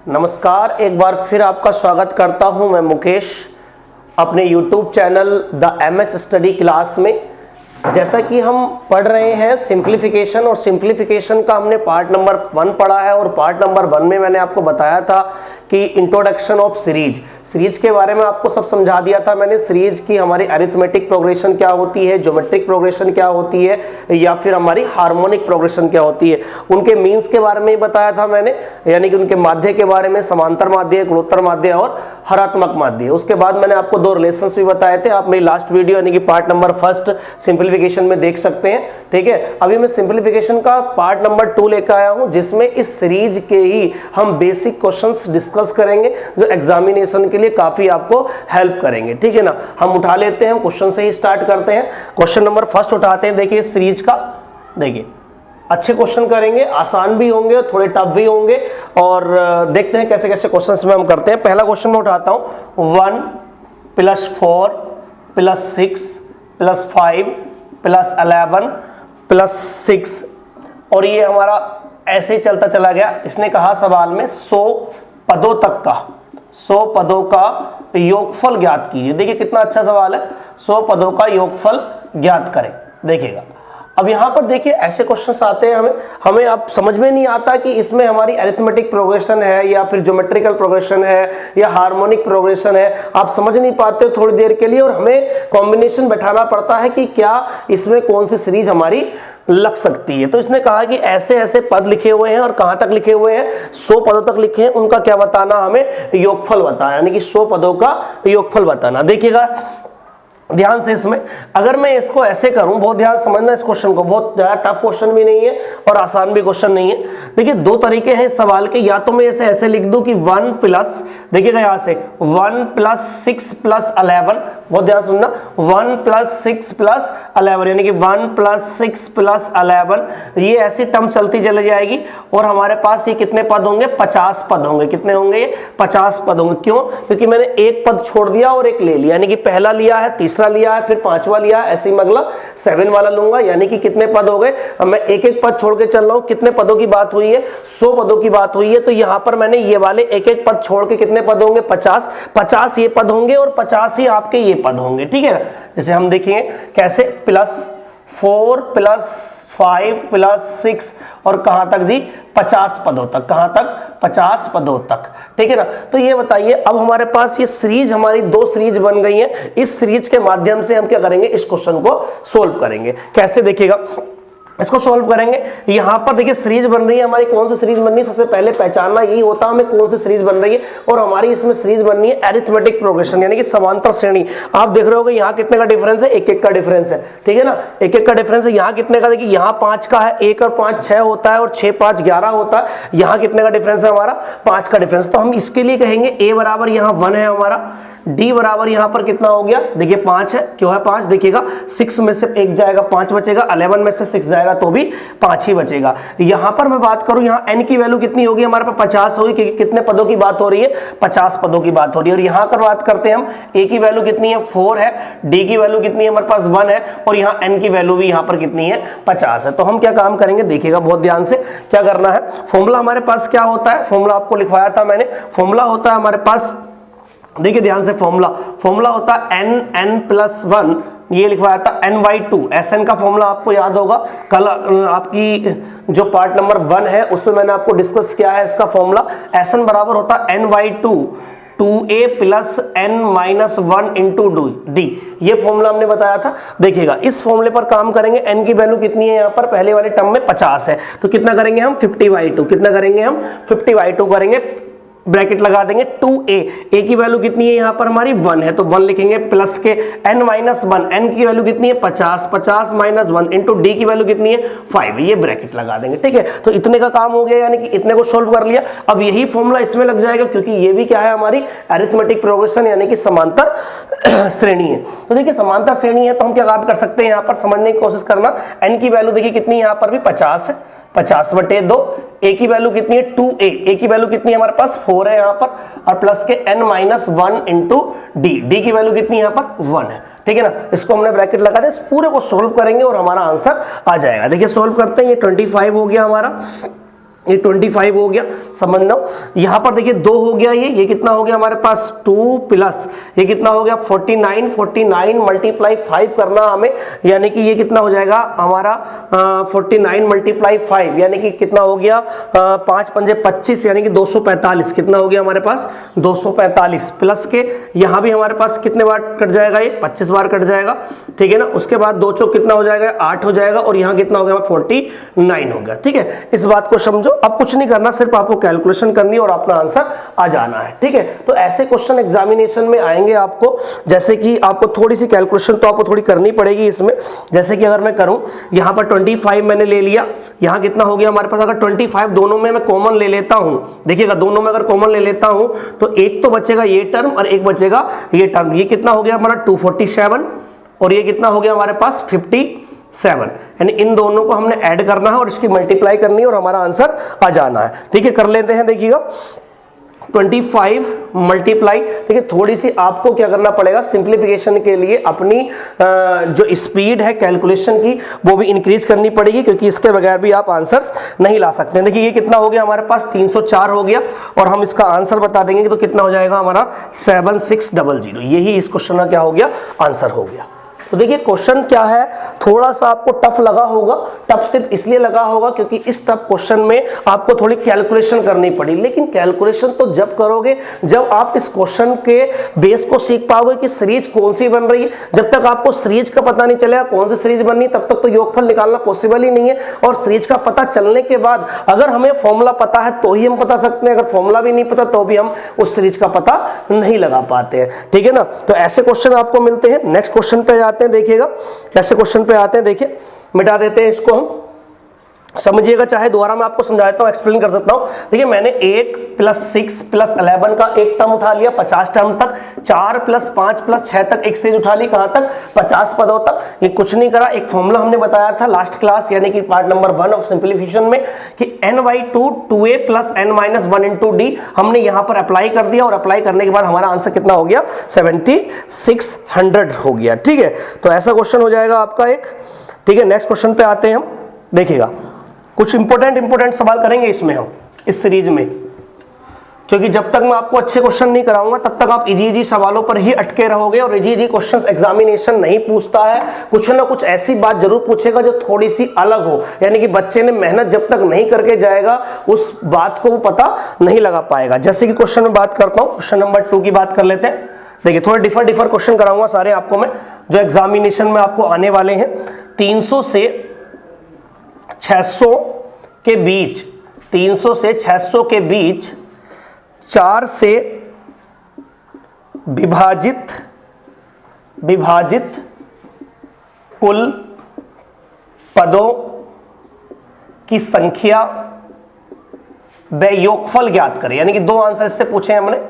नमस्कार, एक बार फिर आपका स्वागत करता हूं मैं मुकेश अपने YouTube channel the MS study class में। जैसा कि हम पढ़ रहे हैं सिंप्लीफिकेशन, और सिंप्लीफिकेशन का हमने पार्ट नंबर 1 पढ़ा है, और पार्ट नंबर 1 में मैंने आपको बताया था कि इंट्रोडक्शन ऑफ सीरीज के बारे में आपको सब समझा दिया था मैंने। सीरीज की हमारी अरिथमेटिक प्रोग्रेशन क्या होती है, ज्योमेट्रिक प्रोग्रेशन क्या होती है, या फिर हमारी हार्मोनिक प्रोग्रेशन क्या होती है, उनके मीन्स के बारे में ही बताया था मैंने, यानी कि उनके माध्य के बारे में, समांतर माध्य, गुणोत्तर माध्य और हरात्मक माध्य। उसके बाद मैंने आपको 2 रिलेशंस भी बताए थे, आप मेरी लास्ट वीडियो यानी कि पार्ट नंबर 1 सिंप्लीफिकेशन में देख सकते हैं। ठीक है, अभी मैं सिंप्लीफिकेशन का पार्ट नंबर 2 लेकर आया हूं, जिसमें इस सीरीज के ही हम बेसिक क्वेश्चंस डिस्कस करेंगे जो एग्जामिनेशन के लिए काफी आपको हेल्प करेंगे। ठीक है ना, हम उठा लेते हैं, क्वेश्चन से ही स्टार्ट करते हैं। क्वेश्चन नंबर 1 उठाते हैं। देखिए सीरीज का, देखिए अच्छे क्वेश्चन करेंगे, आसान भी होंगे, थोड़े टफ भी होंगे, और देखते हैं कैसे कैसे क्वेश्चंस में हम करते हैं। पहला क्वेश्चन मैं उठाता हूं, 1 + 4 + 6 + 5 + 11 + 6, और ये हमारा ऐसे ही चलता चला गया। इसने कहा सवाल में 100 पदों तक का, 100 पदों का योगफल ज्ञात कीजिए। देखिए कितना अच्छा सवाल है, 100 पदों का योगफल ज्ञात करें। देखिएगा अब यहां पर देखिए ऐसे क्वेश्चंस आते हैं हमें अब समझ में नहीं आता कि इसमें हमारी अरिथमेटिक प्रोग्रेशन है या फिर ज्योमेट्रिकल प्रोग्रेशन है या हार्मोनिक प्रोग्रेशन है। आप समझ नहीं पाते हो थोड़ी देर के लिए, और हमें कॉम्बिनेशन बैठाना पड़ता है कि क्या इसमें कौन सी सीरीज हमारी लग सकती है। तो इसने कहा कि ऐसे ऐसे पद लिखे हुए हैं, और कहां तक लिखे हुए हैं, 100 पदों तक लिखे हैं, उनका क्या बताना, हमें योगफल बताना, यानी कि 100 पदों का योगफल बताना। देखिएगा ध्यान से, इसमें अगर मैं इसको ऐसे करूं, बहुत ध्यान समझना इस क्वेश्चन को, बहुत ज्यादा टफ क्वेश्चन भी नहीं है और आसान भी क्वेश्चन नहीं है। देखिए 2 तरीके हैं इस सवाल के, या तो मैं इसे ऐसे लिख दूं कि 1 प्लस, देखिएगा यहां से 1 + 6 + 11, बहुत ध्यान सुनना, 1 + 6 + 11, यानी कि 1 + 6 + 11, ये ऐसी टर्म चलती चली जाएगी, और हमारे पास ये कितने पद होंगे, 50 पद होंगे। कितने होंगे, ये 50 पद होंगे। क्यों? क्योंकि मैंने एक पद छोड़ दिया और एक ले लिया, यानी कि पहला लिया है, तीसरा लिया है, फिर 5वां लिया है, ऐसे ही मैं अगला 7 वाला लूंगा, यानी कि कितने पद हो गए। अब मैं एक एक पद छोड़ के चल रहा हूं, कितने पदों की बात हुई है, 100 पदों की बात हुई है। तो यहां पर मैंने ये वाले एक एक पद छोड़ के कितने पद होंगे, 50 ये पद होंगे, और 50 ही आपके ये पद होंगे। ठीक है ना, जैसे हम देखेंगे कैसे, +4 + 5 + 6, और कहां तक जी, 50 पदों तक। कहां तक, 50 पदों तक। ठीक है ना, तो ये बताइए, अब हमारे पास ये सीरीज, हमारी 2 सीरीज बन गई है। इस सीरीज के माध्यम से हम क्या करेंगे, इस क्वेश्चन को सोल्व करेंगे। कैसे, देखिएगा इसको सोल्व करेंगे। यहां पर देखिए सीरीज बन रही है हमारी, कौन सी सीरीज बन रही है, सबसे पहले पहचानना यही होता है हमें कौन सी सीरीज बन रही है। और हमारी इसमें सीरीज बन रही है अरिथमेटिक प्रोग्रेशन, यानी कि समांतर श्रेणी। आप देख रहे होगे यहाँ कितने का डिफरेंस है, 1 का डिफरेंस है। ठीक है ना, 1 का डिफरेंस है। यहाँ कितने का, देखिए यहाँ 5 का है, 1 और 5 6 होता है, और 6 5 11 होता है। यहाँ कितने का डिफरेंस है, हमारा 5 का डिफरेंस। तो हम इसके लिए कहेंगे A बराबर यहाँ 1 है हमारा, D बराबर यहाँ पर कितना हो गया, देखिए 5 है। क्यों है 5, देखिएगा 6 में से 1 जाएगा, 5 बचेगा, 11 में से 6 जाएगा तो भी 5 ही बचेगा। यहां पर मैं बात करूं, यहाँ n की वैल्यू कितनी होगी, हमारे पास 50 होगी, क्योंकि कितने पदों की बात हो रही है, 50 पदों की बात हो रही है। और यहां पर बात करते हैं हम, a की वैल्यू कितनी है, 4 है, d की वैल्यू कितनी है, हमारे पास 1 है, और यहाँ n की वैल्यू भी यहाँ पर कितनी है, 50 है। तो हम क्या काम करेंगे, देखिएगा बहुत ध्यान से क्या करना है। फॉर्मूला हमारे पास क्या होता है, फॉर्मूला आपको लिखवाया था मैंने। फॉर्मूला होता है हमारे पास, देखिए ध्यान से, फॉर्मूला होता है n + 1, ये लिखवाया था n/2। Sn का फॉर्मूला आपको याद होगा, कल आपकी जो पार्ट नंबर 1 है उसमें मैंने आपको डिस्कस किया है इसका फॉर्मूला। Sn बराबर होता है n/2, 2a + n - 1 × d, ये फॉर्मूला हमने बताया था। देखिएगा इस फॉर्मूले पर काम करेंगे। n की वैल्यू कितनी है, यहाँ पर पहले वाले टर्म में 50 है, तो कितना करेंगे हम, 50/2। कितना करेंगे हम, 50/2 करेंगे, ब्रैकेट लगा देंगे 2a, a की वैल्यू कितनी है यहाँ पर हमारी 1 है, तो 1 लिखेंगे, प्लस के n - 1, n की वैल्यू कितनी है 50, 50 - 1 इंटू d की वैल्यू कितनी है 5, ये ब्रैकेट लगा देंगे। ठीक है, तो इतने का काम हो गया, यानी कि इतने को सोल्व कर लिया। अब यही फॉर्मूला इसमें लग जाएगा, क्योंकि ये भी क्या है, हमारी अरिथमेटिक प्रोग्रेशन, यानी कि समांतर श्रेणी है। तो देखिए समांतर श्रेणी है, तो हम क्या काम कर सकते हैं, यहाँ पर समझने की कोशिश करना। n की वैल्यू देखिए कितनी, यहाँ पर भी 50 है, 50/2। a की वैल्यू कितनी है 2a, a की वैल्यू कितनी है हमारे पास 4 है यहाँ पर, और प्लस के n - 1 इंटू d की वैल्यू कितनी है यहाँ पर 1 है। ठीक है ना, इसको हमने ब्रैकेट लगा दिया, इस पूरे को सोल्व करेंगे और हमारा आंसर आ जाएगा। देखिए सोल्व करते हैं, ये 25 हो गया हमारा, ये 25 हो गया, समझ लो। यहां पर देखिए 2 हो गया, ये कितना हो गया हमारे पास 2 प्लस ये कितना हो गया 49, 49 मल्टीप्लाई 5 करना हमें, यानी कि ये कितना हो जाएगा हमारा 49 मल्टीप्लाई 5 यानी कि कितना हो गया 5 पंजे 25 यानी कि 245, कितना हो गया हमारे पास 245 प्लस के यहां भी हमारे पास कितने बार कट जाएगा, ये 25 बार कट जाएगा, ठीक है ना। उसके बाद 2 चौक कितना हो जाएगा 8 हो जाएगा और यहां कितना हो गया 49 हो गया, ठीक है। इस बात को समझो, अब कुछ नहीं करना, सिर्फ आपको कैलकुलेशन करनी है और अपना आंसर आ जाना है, ठीक है। तो ऐसे क्वेश्चन एग्जामिनेशन में आएंगे आपको, जैसे कि आपको थोड़ी सी कैलकुलेशन तो आपको थोड़ी करनी पड़ेगी इसमें। जैसे कि अगर मैं करूं यहां पर 25 मैंने ले लिया, यहां कितना हो गया हमारे पास, अगर 25 दोनों में मैं कॉमन ले लेता हूं, देखिएगा दोनों में अगर कॉमन ले लेता हूं तो एक तो बचेगा ये टर्म और एक बचेगा ये टर्म, ये कितना हो गया हमारा 247 और ये कितना हो गया हमारे पास 57, यानी इन दोनों को हमने ऐड करना है और इसकी मल्टीप्लाई करनी है और हमारा आंसर आ जाना है, ठीक है। कर लेते हैं, देखिएगा 25 मल्टीप्लाई, ठीक है। थोड़ी सी आपको क्या करना पड़ेगा, सिंप्लीफिकेशन के लिए अपनी जो स्पीड है कैलकुलेशन की वो भी इंक्रीज करनी पड़ेगी, क्योंकि इसके बगैर भी आप आंसर्स नहीं ला सकते हैं। देखिए ये कितना हो गया हमारे पास 304 हो गया और हम इसका आंसर बता देंगे कि तो कितना हो जाएगा हमारा 7600, यही इस क्वेश्चन का क्या हो गया आंसर हो गया। तो देखिए क्वेश्चन क्या है, थोड़ा सा आपको टफ लगा होगा, टफ सिर्फ इसलिए लगा होगा क्योंकि इस टफ क्वेश्चन में आपको थोड़ी कैलकुलेशन करनी पड़ी, लेकिन कैलकुलेशन तो जब करोगे जब आप इस क्वेश्चन के बेस को सीख पाओगे कि सीरीज कौन सी बन रही है। जब तक आपको सीरीज का पता नहीं चलेगा कौन सी सीरीज बननी है, तब तक तो योगफल निकालना पॉसिबल ही नहीं है। और सीरीज का पता चलने के बाद अगर हमें फॉर्मूला पता है तो ही हम बता सकते हैं, अगर फॉर्मूला भी नहीं पता तो भी हम उस सीरीज का पता नहीं लगा पाते हैं, ठीक है ना। तो ऐसे क्वेश्चन आपको मिलते हैं। नेक्स्ट क्वेश्चन पे जाते हैं, देखिएगा कैसे क्वेश्चन पे आते हैं, देखिए मिटा देते हैं इसको हम, समझिएगा, चाहे दोबारा मैं आपको समझाता हूं, एक्सप्लेन कर सकता हूं। देखिए मैंने 1 + 6 + 11 का एक टर्म उठा लिया 50 टर्म तक, 4 + 5 + 6 तक एक सीरीज उठा ली, कहां तक 50 पदों तक। ये कुछ नहीं करा, एक फॉर्मूला हमने बताया था लास्ट क्लास यानी कि पार्ट नंबर 1 ऑफ सिंप्लीफिकेशन में कि n/2 2a + n - 1 * d हमने यहां पर अप्लाई कर दिया और अप्लाई करने के बाद हमारा आंसर कितना हो गया 7600 हो गया, ठीक है। तो ऐसा क्वेश्चन हो जाएगा आपका एक, ठीक है। नेक्स्ट क्वेश्चन पे आते हैं हम, देखिएगा कुछ इंपॉर्टेंट सवाल करेंगे इसमें हम इस सीरीज में, क्योंकि जब तक मैं आपको अच्छे क्वेश्चन नहीं कराऊंगा तब तक आप इजी सवालों पर ही अटके रहोगे और इजी क्वेश्चंस एग्जामिनेशन नहीं पूछता है, कुछ ना कुछ ऐसी बात जरूर पूछेगा जो थोड़ी सी अलग हो, यानी कि बच्चे ने मेहनत जब तक नहीं करके जाएगा उस बात को वो पता नहीं लगा पाएगा। जैसे कि क्वेश्चन में बात करता हूं, क्वेश्चन नंबर 2 की बात कर लेते हैं। देखिए थोड़े डिफर क्वेश्चन कराऊंगा सारे आपको मैं जो एग्जामिनेशन में आपको आने वाले हैं। 300 से 600 के बीच, 300 से 600 के बीच 4 से विभाजित कुल पदों की संख्या व योगफल ज्ञात करें, यानी कि 2 आंसर इससे पूछे हैं हमने,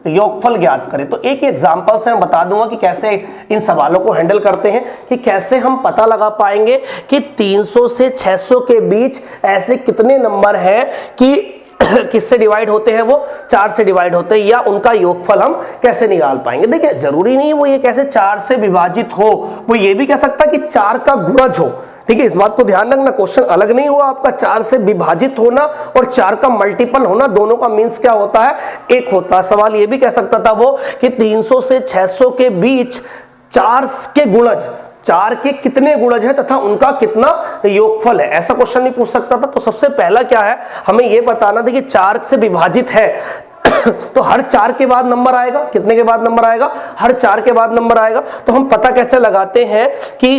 योगफल ज्ञात करें। तो एक एग्जांपल से मैं बता दूंगा कि कैसे इन सवालों को हैंडल करते हैं, कि कैसे हम पता लगा पाएंगे कि 300 से 600 के बीच ऐसे कितने नंबर हैं कि किससे डिवाइड होते हैं, वो 4 से डिवाइड होते हैं, या उनका योगफल हम कैसे निकाल पाएंगे। देखिए जरूरी नहीं है वो ये कैसे 4 से विभाजित हो, वो ये भी कह सकता है कि 4 का गुणज हो, ठीक है। इस बात को ध्यान रखना, क्वेश्चन अलग नहीं हुआ आपका, 4 से विभाजित होना और 4 का मल्टीपल होना, दोनों का मींस क्या होता है, एक होता है। सवाल ये भी कह सकता था वो कि 300 से 600 के बीच 4 के गुणज, 4 के कितने गुणज है तथा उनका कितना योगफल है, ऐसा क्वेश्चन नहीं पूछ सकता था। तो सबसे पहला क्या है, हमें यह बताना था कि 4 से विभाजित है तो हर 4 के बाद नंबर आएगा, कितने के बाद नंबर आएगा, हर 4 के बाद नंबर आएगा। तो हम पता कैसे लगाते हैं कि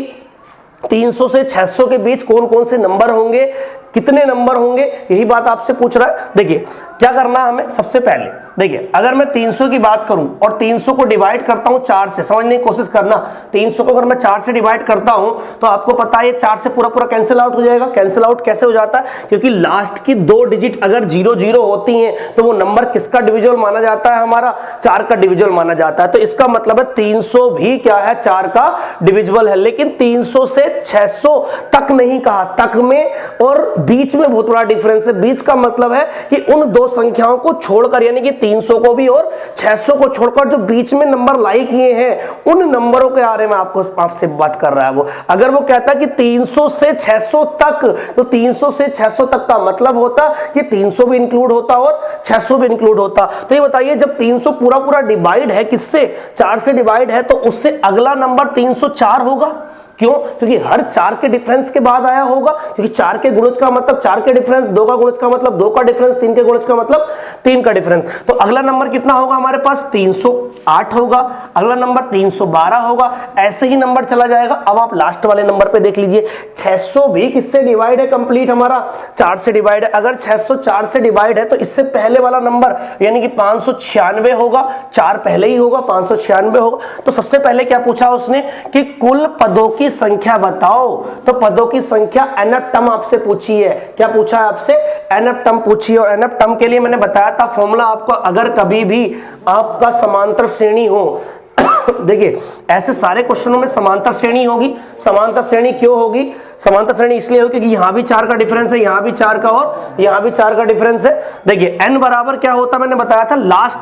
300 से 600 के बीच कौन कौन से नंबर होंगे, कितने नंबर होंगे, यही बात आपसे पूछ रहा है। देखिए क्या करना है हमें, सबसे पहले देखिए अगर मैं 300 की बात करूं और 300 को डिवाइड करता हूं 4 से, समझने की कोशिश करना, 300 को अगर मैं 4 से डिवाइड करता हूं तो आपको पता है 4 से पूरा कैंसिल आउट हो जाएगा। कैंसिल आउट कैसे हो जाता है, क्योंकि लास्ट की 2 डिजिट अगर 0-0 होती हैं तो वो नंबर किसका डिविजुअल माना जाता है, हमारा 4 का डिविजुअल माना जाता है। तो इसका मतलब है 300 भी क्या है, 4 का डिविजिबल है। लेकिन 300 से 600 तक नहीं कहा, तक में और बीच में बहुत बड़ा डिफरेंस है। बीच का मतलब है कि उन 2 संख्याओं को छोड़कर, यानी कि 300 को भी और 600 को छोड़कर जो बीच में नंबर लाई किए हैं उन नंबरों के बारे में आपसे बात कर रहा है वो। अगर वो कहता कि 300 से 600 तक, तो 300 से 600 तक का मतलब होता कि 300 भी इंक्लूड होता और 600 भी इंक्लूड होता। तो ये बताइए जब 300 पूरा डिवाइड है किससे, 4 से डिवाइड है, तो उससे अगला नंबर 304 होगा। क्यों? क्योंकि हर 4 के डिफरेंस के बाद आया होगा, क्योंकि 4 के गुणज का मतलब 4 के डिफरेंस, 2 का गुणज का मतलब 2 का डिफरेंस, 3 के गुणज का मतलब 3 का डिफरेंस। तो अगला नंबर कितना होगा हमारे पास? 308 होगा, अगला नंबर 312 होगा, ऐसे ही नंबर चला जाएगा। अब आप लास्ट वाले नंबर पे देख लीजिए, 600 भी किससे डिवाइड है? कंप्लीट हमारा 4 से डिवाइड है। अगर 600 4 से डिवाइड है तो इससे पहले वाला नंबर यानी कि 596 होगा, 4 पहले ही होगा, 596 होगा। तो सबसे पहले क्या पूछा उसने कि कुल पदों की संख्या बताओ। तो पदों की संख्या nth टर्म आपसे पूछी है। क्या पूछा है आपसे? nth टर्म पूछी है। और nth टर्म के लिए मैंने बताया था फॉर्मूला आपको, अगर कभी भी आपका समांतर श्रेणी हो देखिए ऐसे सारे क्वेश्चनों में समांतर श्रेणी होगी। समांतर श्रेणी क्यों होगी? समांतर श्रेणी इसलिए होगी कि यहां भी 4 का डिफरेंस है, यहां भी 4 का और यहां भी 4 का डिफरेंस है। देखिए n बराबर क्या होता मैंने बताया था, last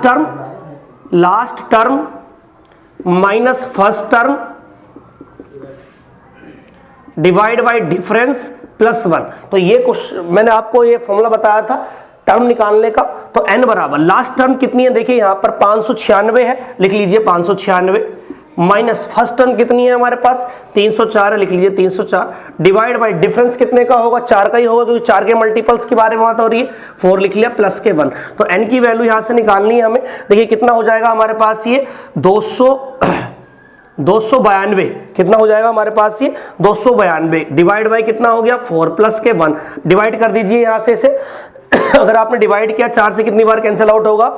term minus first term divide by difference plus 1। तो ये क्वेश्चन मैंने आपको ये फॉर्मूला बताया था टर्म निकालने का। तो n बराबर लास्ट टर्म कितनी है? देखिए यहां पर 596 है, लिख लीजिए 596, माइनस फर्स्ट टर्म कितनी है हमारे पास? 304 है, लिख लीजिए 304, डिवाइड बाय डिफरेंस कितने का होगा? 4 का ही होगा, क्योंकि 4 के मल्टीपल्स के बारे में बात हो रही है। 4 लिख लिया प्लस के 1। तो n की वैल्यू यहां से निकालनी है हमें। देखिए कितना हो जाएगा हमारे पास ये 292। कितना हो जाएगा हमारे पास ये? 292 डिवाइड बाय कितना हो गया? 4 प्लस के 1। डिवाइड कर दीजिए यहां से इसे अगर आपने डिवाइड किया 4 से कितनी बार कैंसिल आउट होगा?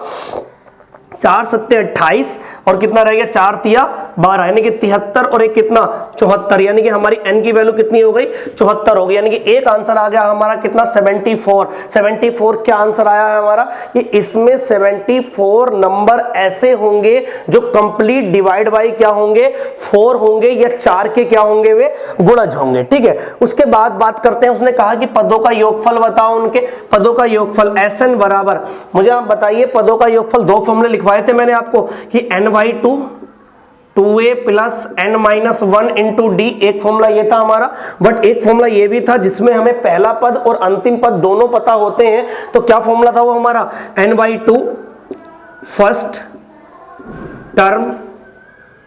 4 सत्ते 28 और कितना रह गया? 4 तिया 12 यानी कि 73 और एक कितना? 74। यानी कि हमारी n की वैल्यू कितनी हो गई? 74 हो गई। यानी कि एक आंसर आ गया हमारा कितना? 74 क्या आंसर आया है हमारा कि इसमें 74 नंबर ऐसे होंगे जो कंप्लीट डिवाइड बाई क्या होंगे? 4 होंगे या 4 के क्या होंगे? वे गुणज होंगे। ठीक है, उसके बाद बात करते हैं। उसने कहा कि पदों का योगफल बताओ। उनके पदों का योगफल Sn बराबर, मुझे आप बताइए पदों का योगफल, दो फॉर्मूले लिखवाए थे मैंने आपको कि n/2 2a plus n minus 1 into D, एक फॉर्मूला ये था हमारा। बट एक फॉर्मूला ये भी था जिसमें हमें पहला पद और अंतिम पद दोनों पता होते हैं। तो क्या फॉर्मूला था वो हमारा? n/2 first term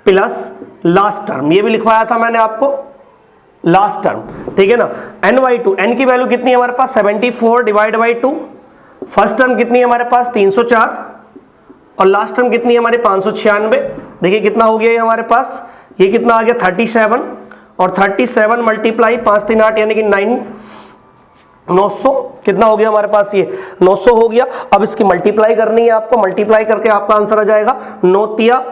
plus last term, ये भी लिखवाया था मैंने आपको, लास्ट टर्म। ठीक है ना, n/2, n की वैल्यू कितनी है हमारे पास? 74 डिवाइड बाई 2। फर्स्ट टर्म कितनी है हमारे पास? 304 और लास्ट टर्म कितनी है हमारे? 596। देखिए कितना हो गया ये हमारे पास? ये कितना आ गया? 37 और 37 मल्टीप्लाई 5 3 8 यानी कि 900 कितना हो गया हमारे पास? ये 900 हो गया। अब इसकी मल्टीप्लाई करनी है आपको, मल्टीप्लाई करके आपका आंसर आ जाएगा 9 तिया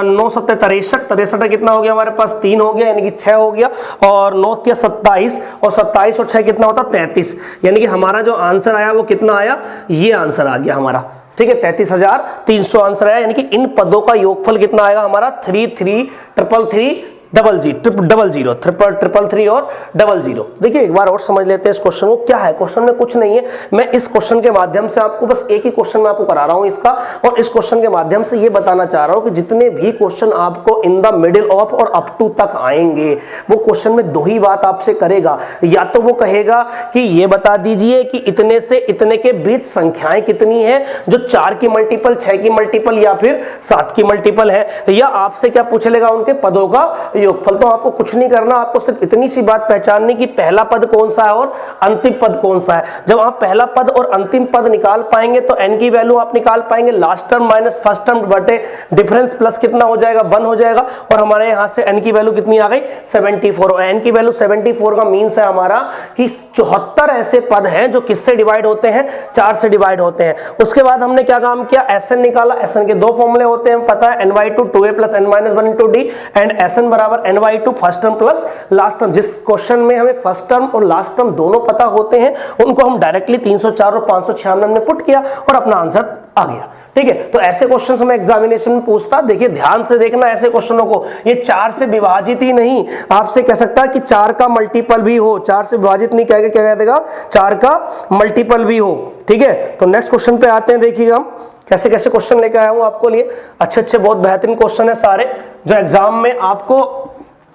9 सत्ते 63 कितना हो गया हमारे पास? 3 हो गया यानी कि 6 हो गया, और 9 तिया 27 और 27 और 6 कितना होता? 33। यानी कि हमारा जो आंसर आया वो कितना आया? ये आंसर आ गया हमारा। ठीक है, 33,300 आंसर आया। यानी कि इन पदों का योगफल कितना आएगा हमारा? 333 और 00। देखिए एक बार और समझ लेते हैं इस क्वेश्चन को। क्या है क्वेश्चन में? कुछ नहीं है। मैं इस क्वेश्चन के माध्यम से आपको बस एक ही क्वेश्चन में आपको करा रहा हूं इसका, और इस क्वेश्चन के माध्यम से ये बताना चाह रहा हूं कि जितने भी क्वेश्चन आपको इन द मिडिल ऑफ और अप टू तक आएंगे वो क्वेश्चन में दो ही बात आपसे करेगा। या तो वो कहेगा कि ये बता दीजिए कि इतने से इतने के बीच संख्याएं कितनी है, जो 4 की मल्टीपल, 6 की मल्टीपल या फिर 7 की मल्टीपल है, या आपसे क्या पूछ लेगा? उनके पदों का योगफल। तो आपको कुछ नहीं करना, आपको सिर्फ इतनी सी बात पहचाननी कि पहला पद कौन सा है और अंतिम पद कौन सा है। जब आप पहला पद और अंतिम पद निकाल पाएंगे तो n की वैल्यू आप निकाल पाएंगे last term minus first term बटे डिफरेंस प्लस कितना हो जाएगा? 1 हो जाएगा। और हमारे यहां से n की वैल्यू कितनी आ गई? 74। और n की वैल्यू 74 का मीन्स है हमारा कि 74 ऐसे पद हैं जो किससे डिवाइड होते हैं? 4 से डिवाइड होते हैं। उसके बाद हमने क्या काम किया? Sn निकाला। Sn के दो फॉर्मूले होते हैं पता है, n/2 2a plus n minus 1 into D, and Sn बराबर n/2 first term plus last term. जिस क्वेश्चन में हमें फर्स्ट टर्म और लास्ट टर्म दोनों पता होते हैं उनको हम डायरेक्टली 304 और 596 में पुट किया और अपना आंसर आ गया। ठीक है, तो ऐसे क्वेश्चन में एग्जामिनेशन में पूछता, देखिए ध्यान से देखना ऐसे क्वेश्चनों को। ये 4 से विभाजित ही नहीं, आपसे कह सकता है कि 4 का मल्टीपल भी हो। 4 से विभाजित नहीं कह देगा, 4 का मल्टीपल भी हो। ठीक है, तो नेक्स्ट क्वेश्चन पे आते हैं। देखिएगा कैसे कैसे क्वेश्चन लेकर आया हूं आपको लिए, अच्छे अच्छे बहुत बेहतरीन क्वेश्चन है सारे, जो एग्जाम में आपको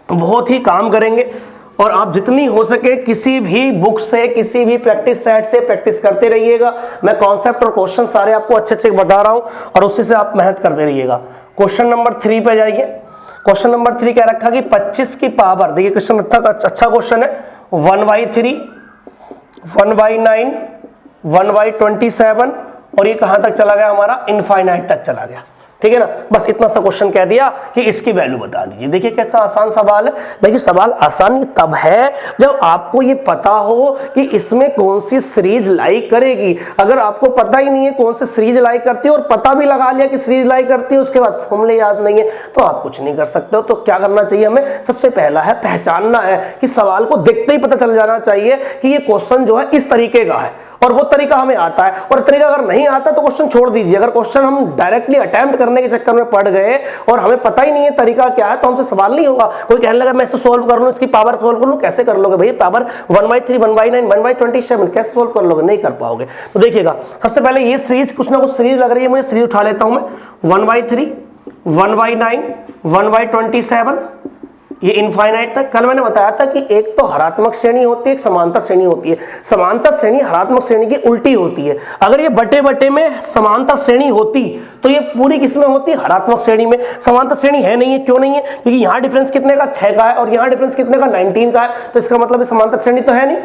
बहुत ही काम करेंगे। और आप जितनी हो सके किसी भी बुक से, किसी भी प्रैक्टिस सेट से प्रैक्टिस करते रहिएगा। मैं कॉन्सेप्ट और क्वेश्चन सारे आपको अच्छे अच्छे बता रहा हूं और उसी से आप मेहनत करते रहिएगा। क्वेश्चन नंबर 3 पे जाइए। क्वेश्चन नंबर 3 क्या रखा कि 25 की पावर, देखिए क्वेश्चन अच्छा क्वेश्चन है, 1/3, 1/9, 1/27 और ये कहां तक चला गया हमारा, इनफाइनाइट तक चला गया। ठीक है ना, बस इतना सा क्वेश्चन कह दिया कि इसकी वैल्यू बता दीजिए। देखिए कैसा आसान सवाल है। देखिए सवाल आसान तब है जब आपको ये पता हो कि इसमें कौन सी सीरीज लाइक करेगी। अगर आपको पता ही नहीं है कौन सी सीरीज लाइक करती है और पता भी लगा लिया कि सीरीज लाइक करती है, उसके बाद फॉर्मूले याद नहीं है, तो आप कुछ नहीं कर सकते हो। तो क्या करना चाहिए हमें, सबसे पहला है पहचानना है कि सवाल को देखते ही पता चल जाना चाहिए कि ये क्वेश्चन जो है इस तरीके का है और वो तरीका हमें आता है। और तरीका अगर नहीं आता तो क्वेश्चन छोड़ दीजिए। अगर क्वेश्चन हम डायरेक्टली अटेम्प्ट करने के चक्कर में पड़ गए और हमें पता ही नहीं है तरीका क्या है, तो हमसे सवाल नहीं होगा। कोई कहने लगा मैं इसे सोल्व कर लूं, इसकी पावर सोल्व कर लूं, कैसे कर लोगे भाई, पावर 1/3, 1/9, 1/27 कैसे सोल्व कर लोगे, नहीं कर पाओगे। तो देखिएगा सबसे पहले ये सीरीज, कुछ ना कुछ सीरीज लग रही है मुझे, सीरीज उठा लेता हूं मैं, 1/3, 1/9, 1/27, ये इनफाइनाइट तक। कल मैंने बताया था कि एक तो हरात्मक श्रेणी होती है, एक समांतर श्रेणी होती है। समांतर श्रेणी हरात्मक श्रेणी की उल्टी होती है। अगर ये बटे बटे में समांतर श्रेणी होती तो ये पूरी किसमें होती, हरात्मक श्रेणी में। समांतर श्रेणी है नहीं है, क्यों नहीं है, क्योंकि यहाँ डिफरेंस कितने का, 6 का है और यहाँ डिफरेंस कितने का, 19 का है। तो इसका मतलब समांतर श्रेणी तो है नहीं।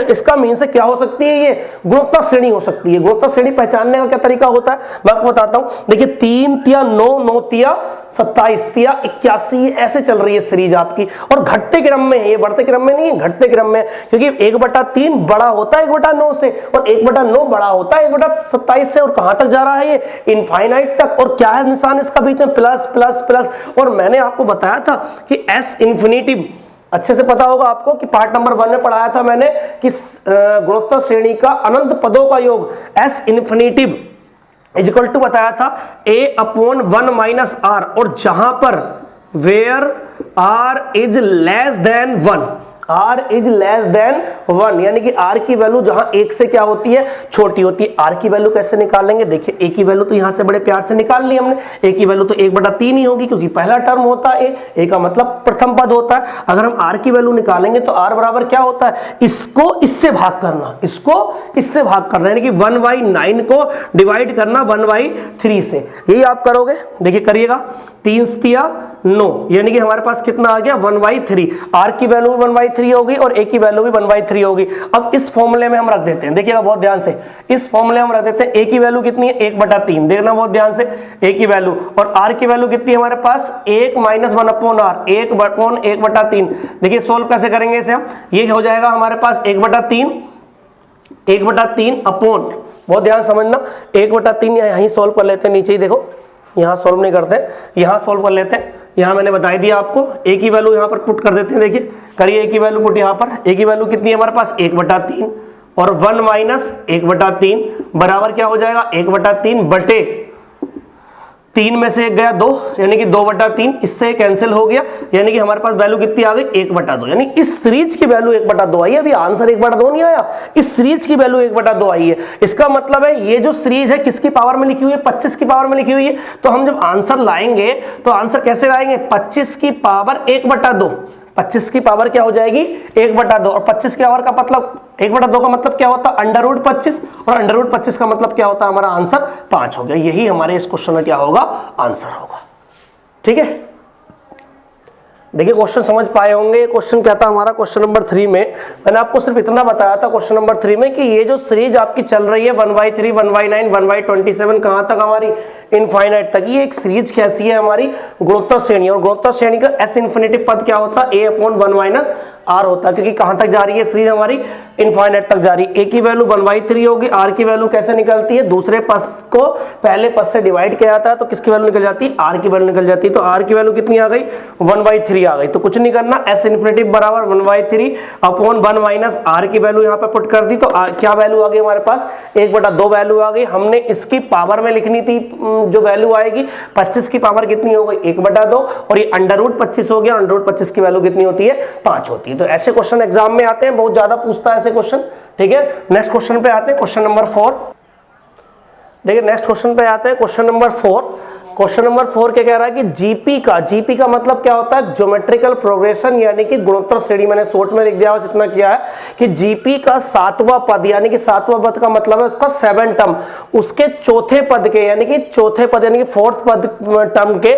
इसका मीन से क्या हो सकती है, ये गुणोत्तर श्रेणी हो सकती है। गुणोत्तर श्रेणी पहचानने का क्या तरीका होता है मैं आपको बताता हूं। देखिए 3 तिया 9, 9 तिया 27, तिया 81, ऐसे चल रही है सीरीज आपकी। और घटते क्रम में है, ये बढ़ते क्रम में नहीं है, घटते क्रम में, क्योंकि 1/3 बड़ा होता है 1/9 से और 1/9 बड़ा होता है 1/27 से। और कहां तक जा रहा है ये, इनफाइनाइट तक। और क्या है निशान इसका बीच में, प्लस प्लस प्लस। और मैंने आपको बताया था कि एस इंफिनिटी, अच्छे से पता होगा आपको कि पार्ट नंबर 1 में पढ़ाया था मैंने कि गुणोत्तर श्रेणी का अनंत पदों का योग एस इंफिनिटी इक्वल टू बताया था a/1 - r। और जहां पर where r is less than 1, r is less than 1, यानी कि r की वैल्यू जहां 1 से क्या होती है, छोटी होती है। r की वैल्यू कैसे निकालेंगे, देखिए a की वैल्यू तो यहां से बड़े प्यार से निकाल ली हमने। a की वैल्यू तो 1/3 ही होगी, क्योंकि पहला टर्म होता है a का मतलब प्रथम पद होता है। अगर हम r की वैल्यू निकालेंगे तो r बराबर क्या होता है, इसको इससे भाग करना, इसको इससे भाग करना, यानी कि 1/9 को डिवाइड करना 1/3 से। यही आप करोगे, देखिए करिएगा, 3 तिया 9, यानी कि हमारे पास कितना आ गया, 1/3। r की वैल्यू 1/3 होगी और a की वैल्यू भी 1/3 होगी। अब इस फॉर्मूले में हम रख देते हैं, देखिएगा बहुत ध्यान से, इस फॉर्मूले में हम रख देते हैं a की वैल्यू कितनी है, 1/3, देखना बहुत ध्यान से a की वैल्यू। और r की वैल्यू कितनी है हमारे पास, 1 - 1/r, 1/1/3। देखिए सोल्व कैसे करेंगे इसे हम, ये हो जाएगा हमारे पास 1/3 अपॉन, बहुत ध्यान समझना, 1/3 यहीं सोल्व कर लेते हैं, नीचे ही देखो, यहां सोल्व नहीं करते, यहां सोल्व कर लेते हैं। यहां मैंने बता दिया आपको, a की वैल्यू यहां पर पुट कर देते हैं। देखिए करिए a की वैल्यू पुट, यहां पर a की वैल्यू कितनी है हमारे पास, 1/3 और 1 - 1/3 बराबर क्या हो जाएगा, 1/3 बटे 3 में से 1 गया 2, यानी कि 2/3, इससे कैंसिल हो गया, यानी कि हमारे पास वैल्यू कितनी आ गई, 1/2। यानी इस सीरीज की वैल्यू 1/2 आई है। अभी आंसर 1/2 नहीं आया, इस सीरीज की वैल्यू 1/2 आई है। इसका मतलब है ये जो सीरीज है किसकी पावर में लिखी हुई है, 25 की पावर में लिखी हुई है। तो हम जब आंसर लाएंगे तो आंसर कैसे लाएंगे, 25 की पावर 1/2। 25 की पावर क्या हो जाएगी, 1/2। और 25 की पावर का मतलब 1/2 का मतलब क्या होता है, √25, और √25 का मतलब क्या होता है, हमारा आंसर 5 हो गया। यही हमारे इस क्वेश्चन में क्या होगा, आंसर होगा। ठीक है, देखिए क्वेश्चन समझ पाए होंगे। क्वेश्चन क्या था हमारा, क्वेश्चन नंबर 3 में मैंने आपको सिर्फ इतना बताया था क्वेश्चन नंबर 3 में कि ये जो सीरीज आपकी चल रही है 1/3, 1/9, 1/27 कहां तक हमारी, इनफाइनाइट तक। ये एक सीरीज कैसी है हमारी, गुणोत्तर श्रेणी। और गुणोत्तर श्रेणी का एस इन्फिनिटी पद क्या होता है, a/1 - r होता है, क्योंकि कहां तक जा रही है सीरीज हमारी, इनफाइनाइट तक जा रही है। a की वैल्यू 1/3 होगी, r की वैल्यू कैसे निकलती है, दूसरे पद को पहले पद से डिवाइड किया जाता है तो किसकी वैल्यू निकल जाती है, r की वैल्यू निकल जाती है। तो r की वैल्यू कितनी आ गई, 1/3 आ गई। तो कुछ नहीं करना, s इन्फिनिटी बराबर 1/3 अपॉन 1 - r की वैल्यू यहाँ पे पुट कर दी। तो क्या वैल्यू आ गई हमारे पास, 1/2 वैल्यू आ गई। हमने इसकी पावर में लिखनी थी, जो वैल्यू आएगी 25 की पावर कितनी हो गई, 1/2, और ये √25 हो गया। √25 की वैल्यू कितनी होती है, 5 होती है। तो ऐसे क्वेश्चन एग्जाम में आते हैं, बहुत ज्यादा पूछता है ऐसे क्वेश्चन। ठीक है, नेक्स्ट क्वेश्चन पे आते हैं, क्वेश्चन नंबर 4। देखिए नेक्स्ट क्वेश्चन पे आते हैं, क्वेश्चन नंबर 4। क्वेश्चन नंबर 4 क्या कह रहा है कि जीपी का मतलब क्या होता है, ज्योमेट्रिकल प्रोग्रेशन यानी कि गुणोत्तर श्रेणी। मैंने शॉर्ट में लिख दिया, बस इतना किया है कि जीपी का 7वां पद, यानी कि 7वां पद का मतलब है उसका 7 टर्म, उसके चौथे पद के यानी कि चौथे पद यानी कि 4th पद टर्म के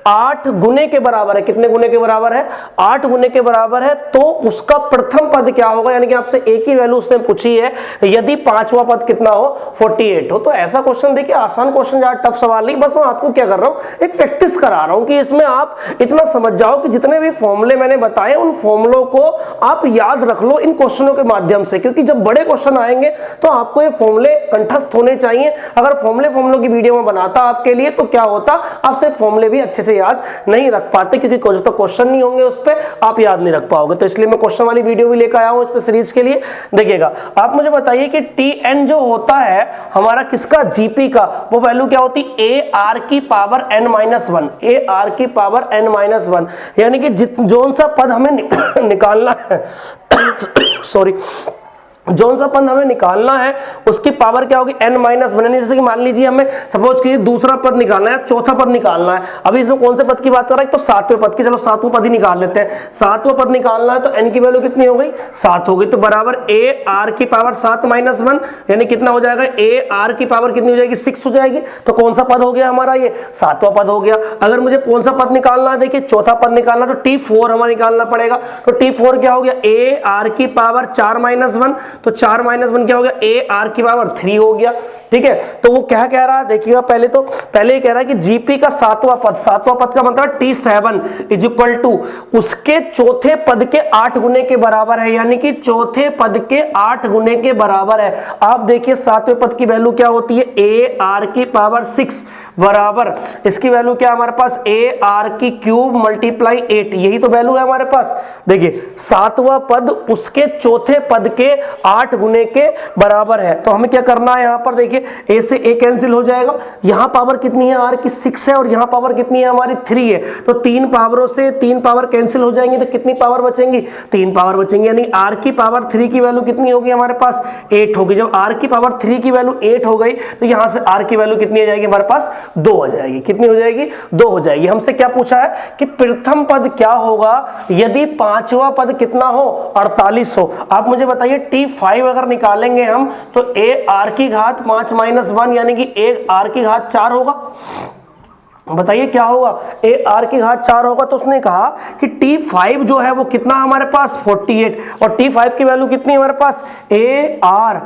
8 गुने के बराबर है। कितने गुने के बराबर है, 8 गुने के बराबर है। तो उसका प्रथम पद क्या होगा, यानी कि आपसे एक ही वैल्यू उसने पूछी है, यदि 5वां पद कितना हो, 48 हो। तो ऐसा क्वेश्चन देखिए, आसान क्वेश्चन, ज्यादा टफ सवाल नहीं, बस मैं आपको क्या कर रहा हूं, एक प्रैक्टिस करा रहा हूं कि इसमें आप इतना समझ जाओ कि जितने भी फॉर्मूले मैंने बताए उन फॉर्मूलों को आप याद रख लो इन क्वेश्चनों के माध्यम से, क्योंकि जब बड़े क्वेश्चन आएंगे तो आपको ये फॉर्मूले कंठस्थ होने चाहिए। अगर फॉर्मूलों की वीडियो में बनाता आपके लिए तो क्या होता, आप सिर्फ फॉर्मूले भी अच्छे से याद नहीं रख पाते, क्योंकि जब तक क्वेश्चन नहीं होंगे उस पर आप याद नहीं रख पाओगे। तो इसलिए मैं क्वेश्चन वाली वीडियो भी लेकर आया हूं इस पे सीरीज के लिए। देखिएगा, आप मुझे बताइए कि टी जो होता है हमारा किसका, जीपी का, वो वैल्यू क्या होती है, ए आर की पावर n-1, ए आर की पावर n-1, यानी कि जोन सा पद हमें निकालना है सॉरी, जोन सा पद हमें निकालना है उसकी पावर क्या होगी, n-1। जैसे कि मान लीजिए हमें सपोज कि दूसरा पद निकालना है, चौथा पद निकालना है। अभी इसमें कौन से पद की बात कर रहा है, तो 7वें पद की। चलो 7वां पद ही निकाल लेते हैं। 7वां पद निकालना है तो n की वैल्यू कितनी हो गई, 7 हो गई। तो बराबर ए आर की पावर 7-1, यानी कितना हो जाएगा, ए आर की पावर कितनी हो जाएगी, 6 हो जाएगी। तो कौन सा पद हो गया हमारा, ये 7वां पद हो गया। अगर मुझे कौन सा पद निकालना है, देखिए चौथा पद निकालना, तो T4 हमारा निकालना पड़ेगा। तो T4 क्या हो गया, ए आर की पावर 4-1, तो 4-1 क्या हो गया, ए आर की पावर 3 हो गया। ठीक है, तो वो क्या कह रहा है, देखिएगा पहले ये कह रहा है कि जीपी का 7वां पद का मतलब T7 इज इक्वल टू उसके चौथे पद के 8 गुने के बराबर है, यानी कि चौथे पद के 8 गुने के बराबर है। आप देखिए 7वें पद की वैल्यू क्या होती है, ए आर की पावर 6 बराबर इसकी वैल्यू क्या है हमारे पास, ए आर की क्यूब मल्टीप्लाई 8, यही तो वैल्यू है हमारे पास। देखिए 7वां पद उसके चौथे पद के 8 गुने के बराबर है। तो हमें क्या करना है, यहां पर देखिए ए से ए कैंसिल हो जाएगा, यहां पावर कितनी है, आर की 6 है, और यहां पावर कितनी है हमारी 3 है। तो 3 पावरों से 3 पावर कैंसिल हो जाएंगे, तो कितनी पावर बचेंगी, 3 पावर बचेंगी। यानी आर की पावर 3 की वैल्यू कितनी होगी हमारे पास, 8 होगी। जब आर की पावर 3 की वैल्यू 8 हो गई तो यहां से आर की वैल्यू कितनी आ जाएगी हमारे पास, 2 हो जाएगी। कितनी हो जाएगी, 2 हो जाएगी। हमसे क्या पूछा है कि प्रथम पद क्या होगा यदि 5वां पद कितना हो, 48 हो। आप मुझे बताइए T5 अगर निकालेंगे हम तो ए आर की घात 5-1 यानी कि ए आर की घात 4 होगा। बताइए क्या होगा, ए आर की घात 4 होगा। तो उसने कहा कि T5 जो है वो कितना हमारे पास 48, और T5 की वैल्यू कितनी है हमारे पास, ए आर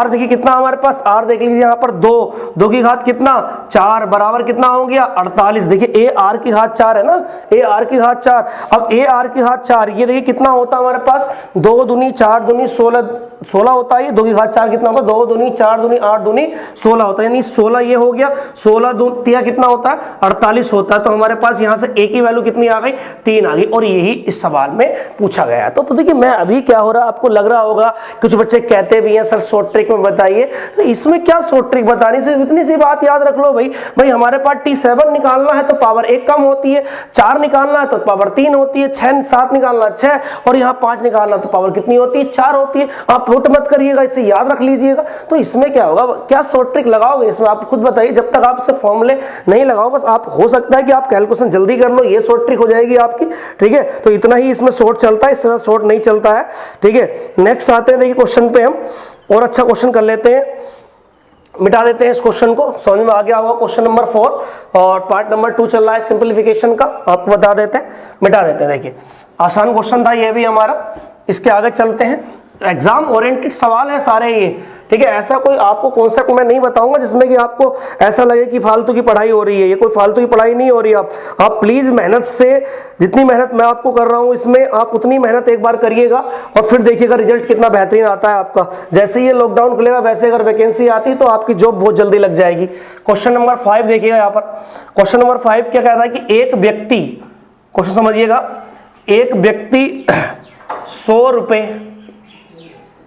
देखिए कितना हमारे पास, आर देख लीजिए यहाँ पर 2 की घात कितना 4 बराबर कितना हो गया 48। देखिए ए आर की घात 4 है ना, ए आर की घात 4। अब ए आर की घात 4 ये देखिए कितना होता है हमारे पास, 2 दूनी 4 दूनी 16 होता है। 2 की घात 4 कितना होगा, 2 दूनी 4 दूनी 8 दूनी 16 होता है, यानी 16 ये हो गया, 16 दूतिया कितना होता है 48 होता है। तो हमारे पास यहां से ए की वैल्यू कितनी आ गई, 3 आ गई, और यही इस सवाल में पूछा गया है। तो देखिए मैं अभी क्या हो रहा है, आपको लग रहा होगा, कुछ बच्चे कहते भी हैं सर शॉर्ट ट्रिक में बताइए, तो इसमें क्या शॉर्ट ट्रिक बतानी, सिर्फ इतनी सी बात याद रख लो भाई हमारे पास T7 निकालना है तो पावर 1 कम होती है, 4 निकालना है तो पावर 3 होती है, 7 निकालना 6, और यहाँ 5 निकालना तो पावर कितनी होती है, 4 होती है। आप पुट मत करिएगा, इसे याद रख लीजिएगा। तो इसमें क्या होगा, क्या शॉर्ट ट्रिक लगाओगे इसमें, आप खुद बताइए। जब तक आप इसे फॉर्मूले नहीं लगाओ, बस आप हो सकता है कि आप कैलकुलेशन जल्दी कर लो, ये शॉर्ट ट्रिक हो जाएगी आपकी। ठीक है, तो इतना ही इसमें शॉर्ट चलता है, इससे शॉर्ट नहीं चलता है। ठीक है, नेक्स्ट आते हैं, देखिए क्वेश्चन पे हम और अच्छा क्वेश्चन कर लेते हैं, मिटा देते हैं इस क्वेश्चन को। समझ में आ गया होगा क्वेश्चन नंबर 4, और पार्ट नंबर 2 चल रहा है सिंपलीफिकेशन का, आपको बता देते हैं, मिटा देते हैं। देखिए आसान क्वेश्चन था ये भी हमारा, इसके आगे चलते हैं। एग्जाम ओरिएंटेड सवाल है सारे ये, ठीक है। ऐसा कोई आपको कॉन्सेप्ट मैं नहीं बताऊंगा जिसमें कि आपको ऐसा लगे कि फालतू की पढ़ाई हो रही है, ये कोई फालतू की पढ़ाई नहीं हो रही है। आप प्लीज मेहनत से, जितनी मेहनत मैं आपको कर रहा हूं इसमें, आप उतनी मेहनत एक बार करिएगा और फिर देखिएगा रिजल्ट कितना बेहतरीन आता है आपका। जैसे ही ये लॉकडाउन खुलेगा वैसे अगर वैकेंसी आती तो आपकी जॉब बहुत जल्दी लग जाएगी। क्वेश्चन नंबर 5 देखिएगा यहाँ पर। क्वेश्चन नंबर 5 क्या कहता है कि एक व्यक्ति, क्वेश्चन समझिएगा, एक व्यक्ति 100 रुपए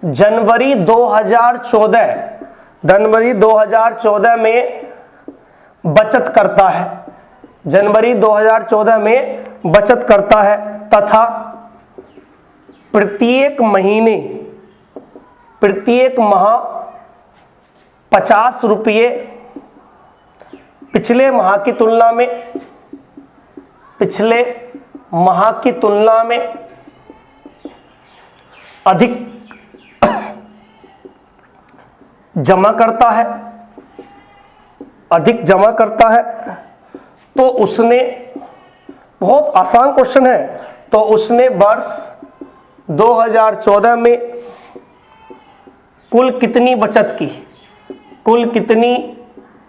जनवरी 2014 में बचत करता है, जनवरी 2014 में बचत करता है, तथा प्रत्येक माह 50 रुपये पिछले माह की तुलना में, पिछले माह की तुलना में अधिक जमा करता है, अधिक जमा करता है, तो उसने, बहुत आसान क्वेश्चन है, तो उसने वर्ष 2014 में कुल कितनी बचत की, कुल कितनी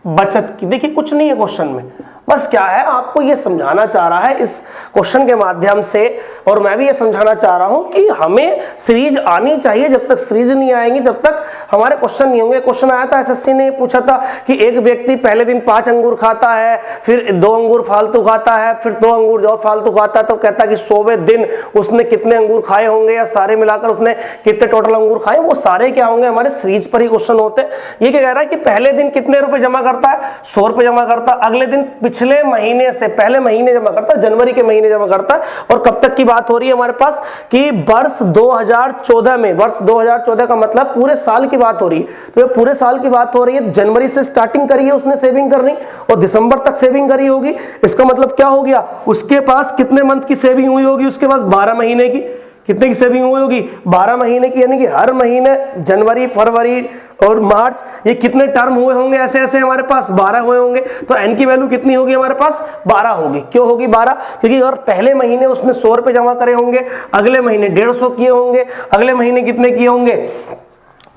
बचत की। देखिए कुछ नहीं है क्वेश्चन में, बस क्या है आपको ये समझाना चाह रहा है इस क्वेश्चन के माध्यम से, और मैं भी ये समझाना चाह रहा हूं कि हमें सीरीज आनी चाहिए। जब तक सीरीज नहीं आएंगी तब तक हमारे क्वेश्चन नहीं होंगे। क्वेश्चन आया था, एसएससी ने पूछा था कि एक व्यक्ति पहले दिन 5 अंगूर खाता है, फिर 2 अंगूर फालतू खाता है, फिर 2 अंगूर जो फालतू खाता है, तो कहता है कि 100वें दिन उसने कितने अंगूर खाए होंगे, या सारे मिलाकर उसने कितने टोटल अंगूर खाए। वो सारे क्या होंगे, हमारे सीरीज पर ही क्वेश्चन होते हैं। ये क्या कह रहा है कि पहले दिन कितने रुपए जमा करता है, 100 रुपए जमा करता है, अगले दिन पिछले महीने से पहले महीने जमा करता है, जनवरी के महीने जमा करता है। और कब तक की बात हो रही है हमारे पास कि वर्ष 2014 में, वर्ष 2014 का मतलब पूरे साल की बात हो रही है। तो ये पूरे साल की बात हो रही है, जनवरी से स्टार्टिंग करी है उसने सेविंग करनी और दिसंबर तक सेविंग करी होगी। इसका मतलब क्या हो गया, उसके पास कितने मंथ की सेविंग हुई होगी, उसके पास 12 महीने की, कितने की सेविंग हुई होगी, 12 महीने की, यानी कि हर महीने जनवरी, फरवरी और मार्च, ये कितने टर्म हुए होंगे, ऐसे ऐसे हमारे पास 12 हुए होंगे। तो एन की वैल्यू कितनी होगी हमारे पास, 12 होगी। क्यों होगी 12, क्योंकि अगर पहले महीने उसने 100 रुपए जमा करे होंगे, अगले महीने 150 किए होंगे, अगले महीने कितने किए होंगे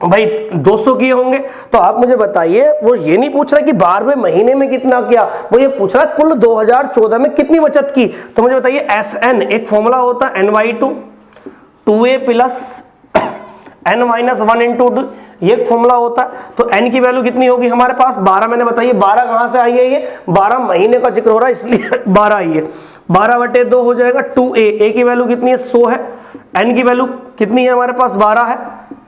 भाई 200 किए होंगे। तो आप मुझे बताइए, वो ये नहीं पूछ रहा कि 12वें महीने में कितना किया, वो ये पूछ रहा कुल 2014 में कितनी बचत की। तो मुझे बताइए SN, एक फॉर्मूला होता है N/2, 2A plus N-1 into 2, ये फॉर्मूला होता है। तो n की वैल्यू कितनी होगी हमारे पास 12। मैंने बताइए 12 कहां से आई है, ये 12 महीने का जिक्र हो रहा है इसलिए 12 आई है। 12/2 हो जाएगा 2a, a की वैल्यू कितनी है 100 है, n की वैल्यू कितनी है हमारे पास 12 है,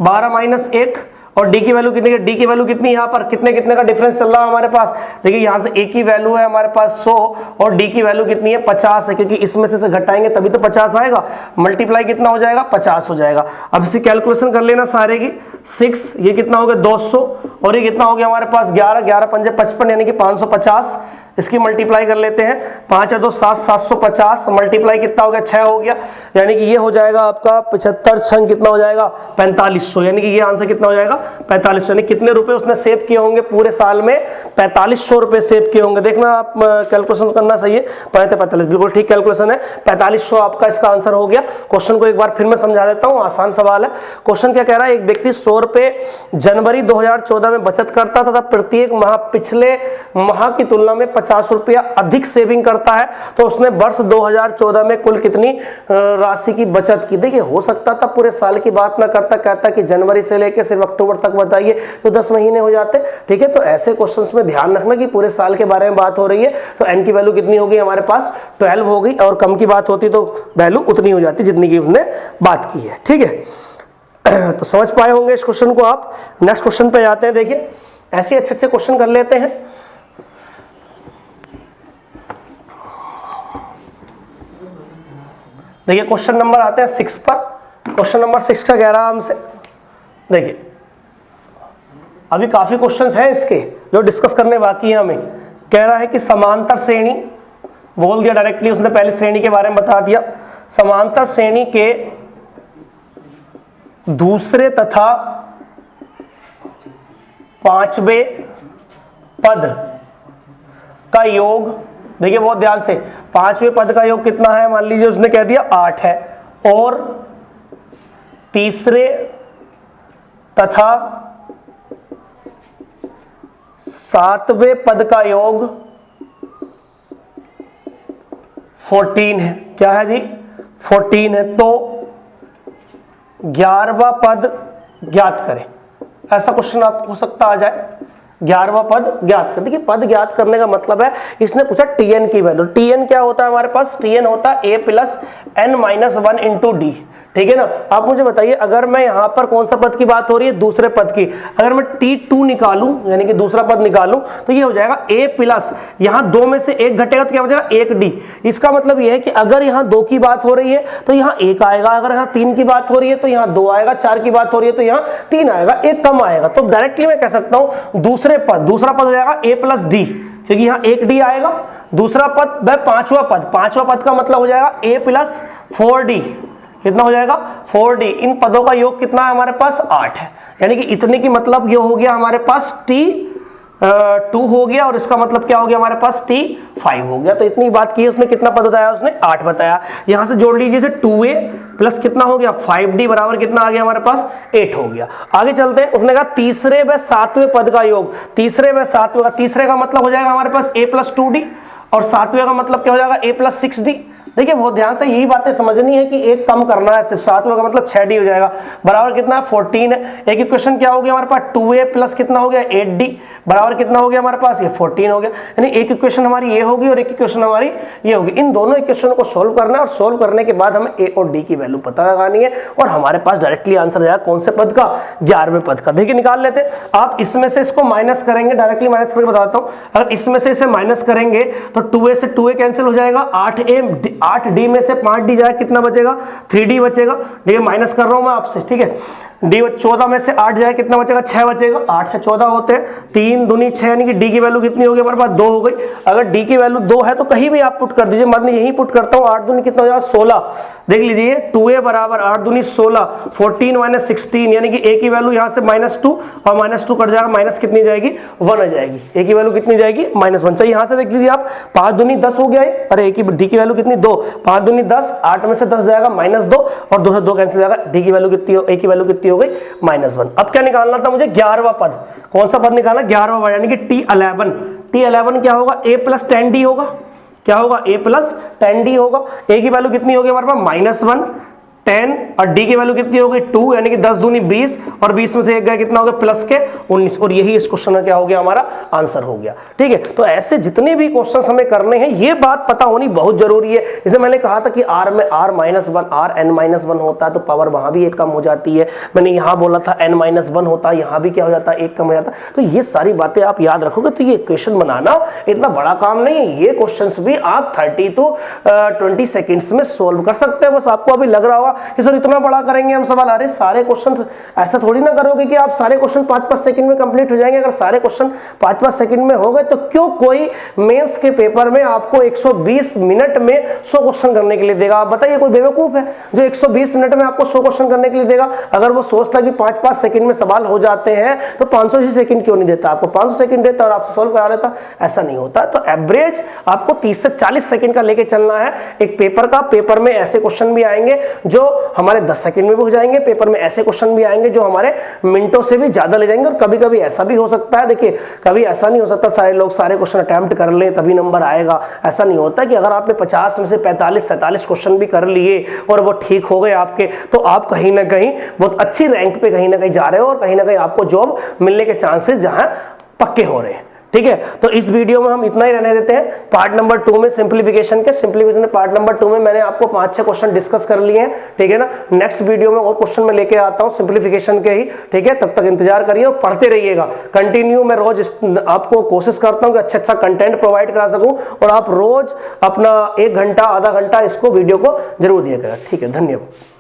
12 माइनस 1, और d की वैल्यू कितनी है, d की वैल्यू कितनी है, यहाँ पर कितने कितने का डिफरेंस चल रहा है हमारे पास। देखिए यहाँ से a की वैल्यू है हमारे पास 100 और d की वैल्यू कितनी है 50 है, क्योंकि इसमें से घटाएंगे तभी तो 50 आएगा, मल्टीप्लाई कितना हो जाएगा 50 हो जाएगा। अब इसी कैलकुलेशन कर लेना सारे की, 6 ये कितना हो गया 200 और ये कितना हो गया हमारे पास 11, 11 पंजे 55 यानी कि 550। इसकी मल्टीप्लाई कर लेते हैं, 5 और 2 7, 750 मल्टीप्लाई कितना हो गया 6 हो गया, यानी कि ये हो जाएगा आपका 75 छंग कितना हो जाएगा 4500, यानी कि ये आंसर कितना हो जाएगा 4500। यानी कितने रुपए उसने सेव किए होंगे पूरे साल में, 4500 रुपए सेव किए होंगे। देखना आप कैलकुलेशन करना सही है, 45 बिल्कुल ठीक कैलकुलेशन है, 4500 आपका इसका आंसर हो गया। क्वेश्चन को एक बार फिर मैं समझा देता हूँ, आसान सवाल है। क्वेश्चन क्या कह रहा है, एक व्यक्ति 100 रुपए जनवरी 2014 में बचत करता तथा प्रत्येक माह पिछले माह की तुलना में 50 रुपया अधिक सेविंग करता है, तो उसने वर्ष 2014 में कुल कितनी राशि की बचत की। देखिए हो सकता था पूरे साल की बात ना करता, कहता कि जनवरी से लेकर सिर्फ अक्टूबर तक बताइए, तो 10 महीने हो जाते। ठीक है, तो ऐसे क्वेश्चंस में ध्यान रखना कि पूरे साल के बारे में बात हो रही है, तो n की वैल्यू कितनी होगी हमारे पास 12 हो गई, और कम की बात होती तो वैल्यू उतनी हो जाती जितनी की उसने बात की है। ठीक है, तो समझ पाए होंगे इस क्वेश्चन को आप। नेक्स्ट क्वेश्चन पे जाते हैं। देखिए ऐसे अच्छे अच्छे क्वेश्चन कर लेते हैं। देखिए क्वेश्चन नंबर आते हैं 6 पर। क्वेश्चन नंबर 6 का कह रहा है हमसे, देखिए अभी काफी क्वेश्चंस हैं इसके जो डिस्कस करने बाकी है हमें। कह रहा है कि समांतर श्रेणी, बोल दिया डायरेक्टली उसने, पहली श्रेणी के बारे में बता दिया। समांतर श्रेणी के दूसरे तथा पांचवें पद का योग, देखिए बहुत ध्यान से, पांचवें पद का योग कितना है, मान लीजिए उसने कह दिया 8 है, और तीसरे तथा सातवें पद का योग 14 है। क्या है जी 14 है, तो 11वां पद ज्ञात करें। ऐसा क्वेश्चन आपको हो सकता आ जाए, 11वां पद ज्ञात कर। देखिए पद ज्ञात करने का मतलब है, इसने पूछा tn की वैल्यू। tn क्या होता है हमारे पास, tn होता है a plus n-1 into D. ठीक है ना। आप मुझे बताइए, अगर मैं यहां पर कौन सा पद की बात हो रही है, दूसरे पद की, अगर मैं t2 निकालूं यानी कि दूसरा पद निकालूं, तो ये हो जाएगा a प्लस, यहां 2 में से 1 घटेगा तो क्या बचेगा 1d। इसका मतलब ये है कि अगर यहां 2 की बात हो रही है तो यहां 1 आएगा, अगर यहां 3 की बात हो रही है तो यहां 2 आएगा, 4 की बात हो रही है तो यहां 3 आएगा, 1 कम आएगा। तो डायरेक्टली मैं कह सकता हूं दूसरा पद हो जाएगा a प्लस डी। क्योंकि यहाँ एक डी आएगा, दूसरा पद वह पांचवा पद का मतलब हो जाएगा a प्लस 4d, कितना हो जाएगा 4d। इन पदों का योग कितना है हमारे पास 8 है, यानी कि इतने की मतलब ये हो गया हमारे पास t2 हो गया और इसका मतलब क्या हो गया हमारे पास t5 हो गया। तो इतनी बात की है उसने, कितना पद बताया उसने 8 बताया। यहां से जोड़ लीजिए 2a प्लस कितना हो गया 5d बराबर कितना आ गया हमारे पास 8 हो गया। आगे चलते हैं, उसने कहा तीसरे व सातवें पद का योग, तीसरे व सातवें का, तीसरे का मतलब हो जाएगा हमारे पास a प्लस 2d और सातवें का मतलब क्या हो जाएगा a प्लस 6d। देखिए बहुत ध्यान से यही बातें समझनी है कि एक कम करना है, सिर्फ सातवें का मतलब 6d हो जाएगा, बराबर कितना है 14 है। एक इक्वेशन क्या हो गया हमारे पास 2a प्लस कितना हो गया 8d बराबर कितना हो गया हमारे पास ये 14 हो गया। यानी एक इक्वेशन हमारी ये होगी और एक इक्वेशन हमारी ये होगी। इन दोनों इक्वेशन को सोल्व करना है और सोल्व करने के बाद हमें a और d की वैल्यू पता लगानी है और हमारे पास डायरेक्टली आंसर जाएगा कौन से पद का 11वें पद का। देखिए निकाल लेते हैं, आप इसमें से इसको माइनस करेंगे, डायरेक्टली माइनस करके बताता हूं। अगर इसमें से इसे माइनस करेंगे तो 2a से 2a कैंसिल हो जाएगा, 8d में से 5d जाए कितना बचेगा 3d बचेगा। देखिए माइनस कर रहा हूं मैं आपसे, ठीक है। डी 14 में से 8 जाए कितना बचेगा 6 बचेगा, 8 से 14 होते हैं, 3 दूनी 6, यानी कि डी की वैल्यू कितनी होगी हमारे पास 2 हो गई। अगर डी की वैल्यू 2 है तो कहीं भी आप पुट कर दीजिए, मतलब यहीं पुट करता हूं, 8 दूनी कितना हो जाएगा 16। देख लीजिए 2a बराबर 8 दूनी 16, 14 माइनस 16, यानी कि a की वैल्यू यहां से -2 और -2 कट जाएगा, माइनस कितनी जाएगी 1 आ जाएगी। a की वैल्यू कितनी जाएगी -1। चाहिए यहां से देख लीजिए आप, 5 दूनी 10 हो गया है, अरे डी की वैल्यू कितनी 2, 5 दूनी 10, 8 में से 10 जाएगा -2 और 2 से 2 कैंसिल हो जाएगा, डी की वैल्यू कितनी हो, a की वैल्यू कितनी हो गई -1। अब क्या निकालना था मुझे 11वां पद, कौन सा पद निकालना 11वां पद, यानी कि t11 क्या होगा a प्लस 10d होगा, क्या होगा a प्लस 10d होगा। a की वैल्यू कितनी होगी हमारे पास -1 10 और d की वैल्यू कितनी हो गई 2, यानी कि 10 दूनी 20 और 20 में से एक गया कितना हो गया प्लस के 19 और यही इस क्वेश्चन में क्या हो गया हमारा आंसर हो गया। ठीक है, तो ऐसे जितने भी क्वेश्चंस हमें करने हैं ये बात पता होनी बहुत जरूरी है। जैसे मैंने कहा था कि r में n-1 होता है तो पावर वहां भी एक कम हो जाती है। मैंने यहाँ बोला था n-1 होता है, यहाँ भी क्या हो जाता है एक कम हो जाता है। तो ये सारी बातें आप याद रखोगे तो ये क्वेश्चन बनाना इतना बड़ा काम नहीं है। ये क्वेश्चन भी आप 30 to 20 सेकेंड्स में सोल्व कर सकते हैं। बस आपको अभी लग रहा होगा कि सर इतना बड़ा करेंगे हम सवाल, अरे सारे क्वेश्चन ऐसा थोड़ी ना करोगे कि आप सारे क्वेश्चन 5-5 सेकंड में कंप्लीट हो जाएंगे। अगर सारे क्वेश्चन 5-5 सेकंड में हो गए तो क्यों कोई मेंस के पेपर में आपको 120 मिनट में 100 क्वेश्चन करने के लिए देगा? आप बताइए कोई बेवकूफ है जो 120 मिनट में आपको 100 क्वेश्चन करने के लिए देगा? अगर वो सोचता कि 5-5 सेकंड में सवाल हो जाते हैं तो 500 सेकंड क्यों नहीं देता आपको, 500 सेकंड देता और आपसे सोल्व करा लेता। ऐसा नहीं होता। तो एवरेज आपको 30 से 40 सेकंड का लेके चलना है एक पेपर का। पेपर में ऐसे क्वेश्चन भी आएंगे जो हमारे 10 सेकंड में भी हो जाएंगे, पेपर में ऐसे क्वेश्चन भी आएंगे जो हमारे मिनटों से भी ज्यादा ले जाएंगे। और कभी कभी ऐसा भी हो सकता है, देखिए कभी ऐसा नहीं हो सकता सारे लोग सारे क्वेश्चन अटेम्प्ट कर ले तभी नंबर आएगा। ऐसा नहीं होता कि अगर आपने 50 में से 45-47 क्वेश्चन भी कर लिए और वो ठीक हो गए आपके, तो आप कहीं ना कहीं बहुत अच्छी रैंक पे कहीं ना कहीं जा रहे हो और कहीं ना कहीं आपको जॉब मिलने के चांसेस जहां पक्के हो रहे हैं। ठीक है, तो इस वीडियो में हम इतना ही रहने देते हैं। पार्ट नंबर 2 में सिंप्लीफिकेशन पार्ट नंबर 2 में मैंने आपको 5-6 क्वेश्चन डिस्कस कर लिए हैं। ठीक है ना, नेक्स्ट वीडियो में और क्वेश्चन में लेके आता हूं सिंप्लीफिकेशन के ही। ठीक है, तब तक इंतजार करिए और पढ़ते रहिएगा कंटिन्यू। मैं रोज आपको कोशिश करता हूं कि अच्छा कंटेंट प्रोवाइड करा सकूं और आप रोज अपना 1 घंटा आधा घंटा इसको वीडियो को जरूर दिया करें। ठीक है, धन्यवाद।